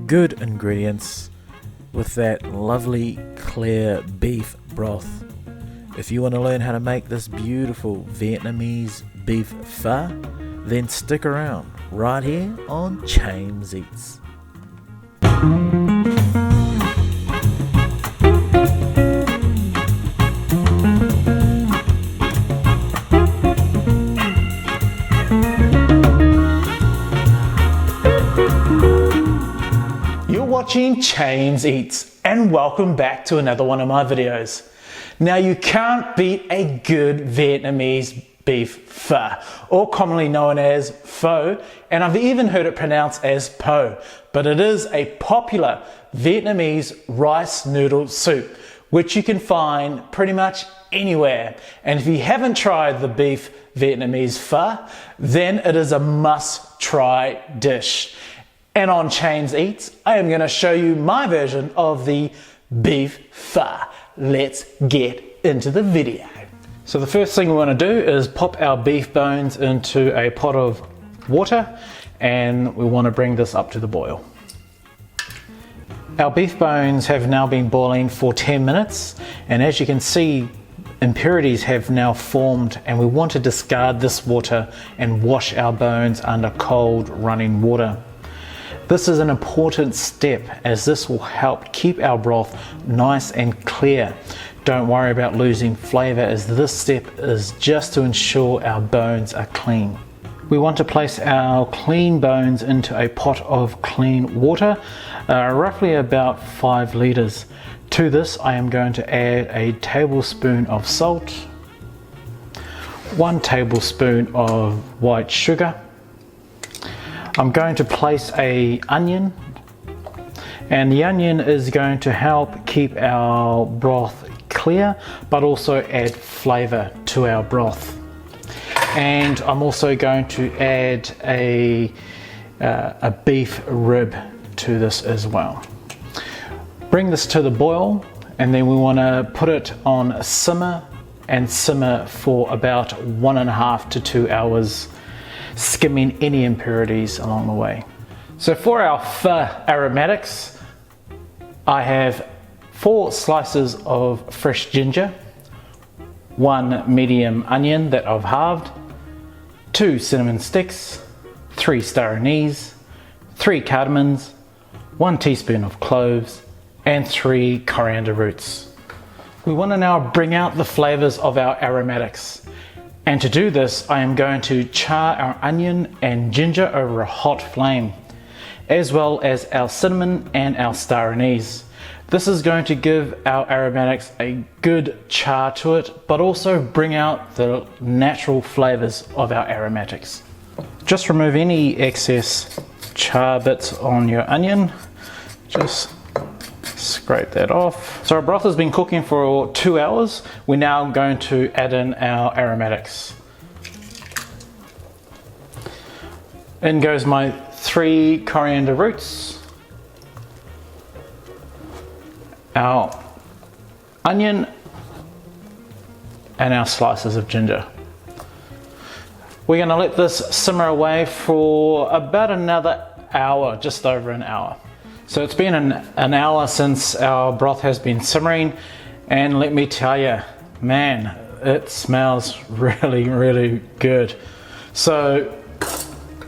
good ingredients with that lovely clear beef broth. If you want to learn how to make this beautiful Vietnamese beef pho, then stick around right here on Chames Eats. You're watching Chames Eats, and welcome back to another one of my videos. Now, you can't beat a good Vietnamese beef pho, or commonly known as pho, and I've even heard it pronounced as po, but it is a popular Vietnamese rice noodle soup, which you can find pretty much anywhere. And if you haven't tried the beef Vietnamese pho, then it is a must-try dish. And on Chames Eats, I am going to show you my version of the beef pho. Let's get into the video. So the first thing we want to do is pop our beef bones into a pot of water, and we want to bring this up to the boil. Our beef bones have now been boiling for 10 minutes, and as you can see, impurities have now formed, and we want to discard this water and wash our bones under cold running water. This is an important step, as this will help keep our broth nice and clear. Don't worry about losing flavour, as this step is just to ensure our bones are clean. We want to place our clean bones into a pot of clean water, roughly about 5 litres. To this I am going to add a tablespoon of salt, 1 tablespoon of white sugar. I'm going to place an onion, and the onion is going to help keep our broth clear, but also add flavour to our broth. And I'm also going to add a beef rib to this as well. Bring this to the boil, and then we want to put it on a simmer and simmer for about 1.5 to 2 hours, skimming any impurities along the way. So for our pho aromatics, I have 4 slices of fresh ginger, 1 medium onion that I've halved, 2 cinnamon sticks, 3 Star Anise, 3 cardamons, 1 teaspoon of cloves, and 3 coriander roots. We want to now bring out the flavors of our aromatics. And to do this, I am going to char our onion and ginger over a hot flame, as well as our cinnamon and our Star Anise. This is going to give our aromatics a good char to it, but also bring out the natural flavors of our aromatics. Just remove any excess char bits on your onion. Just scrape that off. So our broth has been cooking for 2 hours. We're now going to add in our aromatics. In goes my 3 coriander roots, our onion, and our slices of ginger. We're going to let this simmer away for about another hour, just over an hour. So it's been an hour since our broth has been simmering, and let me tell you, man, it smells really, really good. So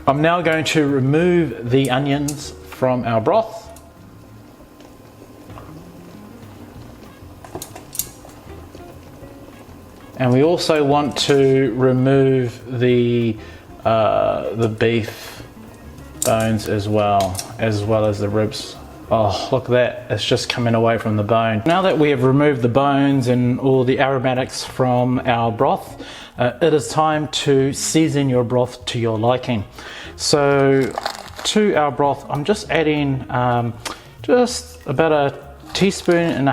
I'm now going to remove the onions from our broth. And we also want to remove the beef bones as well as the ribs. Oh, look at that, it's just coming away from the bone. Now that we have removed the bones and all the aromatics from our broth, it is time to season your broth to your liking. So to our broth, I'm just adding just about 1.5 teaspoons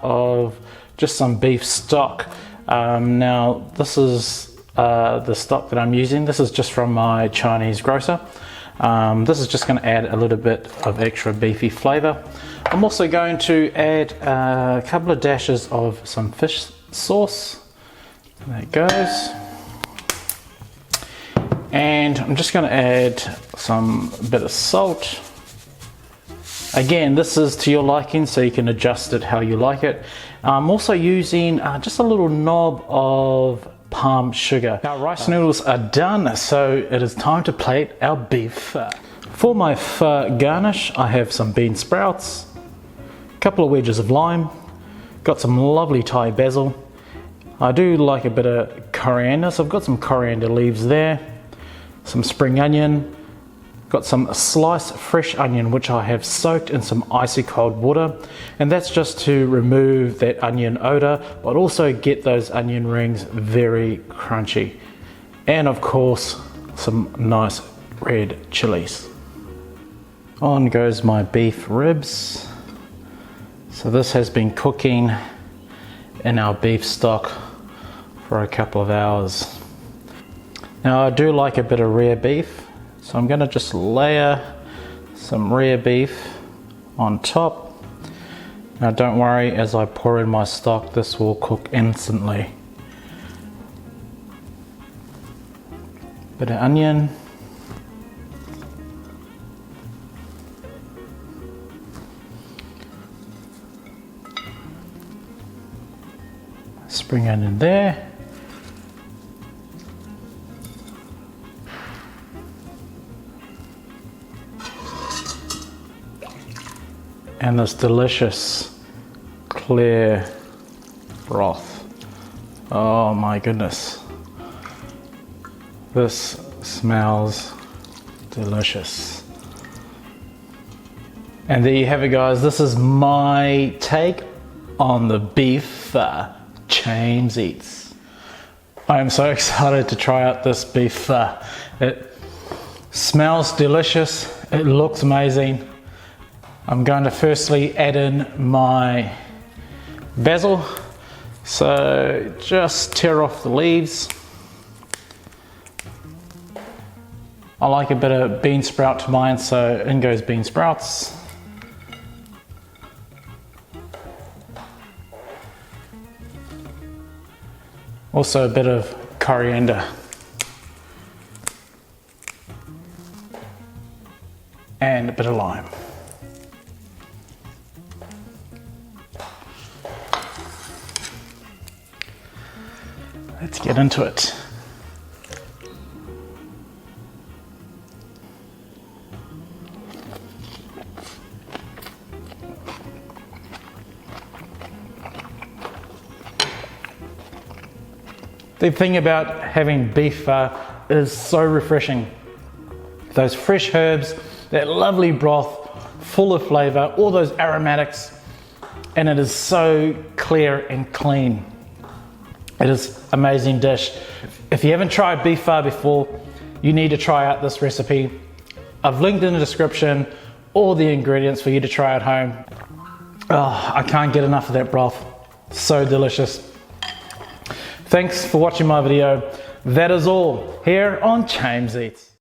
of just some beef stock. Now this is the stock that I'm using. This is just from my Chinese grocer. This is just going to add a little bit of extra beefy flavour. I'm also going to add a couple of dashes of some fish sauce. There it goes. And I'm just going to add some bit of salt. Again, this is to your liking, so you can adjust it how you like it. I'm also using just a little knob of palm sugar. Our rice noodles are done, so it is time to plate our beef pho. For my pho garnish, I have some bean sprouts, a couple of wedges of lime, got some lovely Thai basil. I do like a bit of coriander, so I've got some coriander leaves there, some spring onion, got some sliced fresh onion which I have soaked in some icy cold water, and that's just to remove that onion odor but also get those onion rings very crunchy. And of course some nice red chilies. On goes my beef ribs. So this has been cooking in our beef stock for a couple of hours. Now I do like a bit of rare beef, so I'm going to just layer some rare beef on top. Now don't worry, as I pour in my stock, this will cook instantly. Bit of onion. Spring onion there. And this delicious clear broth. Oh my goodness. This smells delicious. And there you have it, guys. This is my take on the beef pho Chames Eats. I am so excited to try out this beef pho. It smells delicious. It looks amazing. I'm going to firstly add in my basil. So just tear off the leaves. I like a bit of bean sprout to mine, so in goes bean sprouts. Also a bit of coriander. And a bit of lime. Let's get into it. The thing about having beef pho is so refreshing. Those fresh herbs, that lovely broth, full of flavor, all those aromatics, and it is so clear and clean. It is an amazing dish. If you haven't tried beef pho before, you need to try out this recipe. I've linked in the description all the ingredients for you to try at home. Oh, I can't get enough of that broth. So delicious. Thanks for watching my video. That is all here on Chames Eat.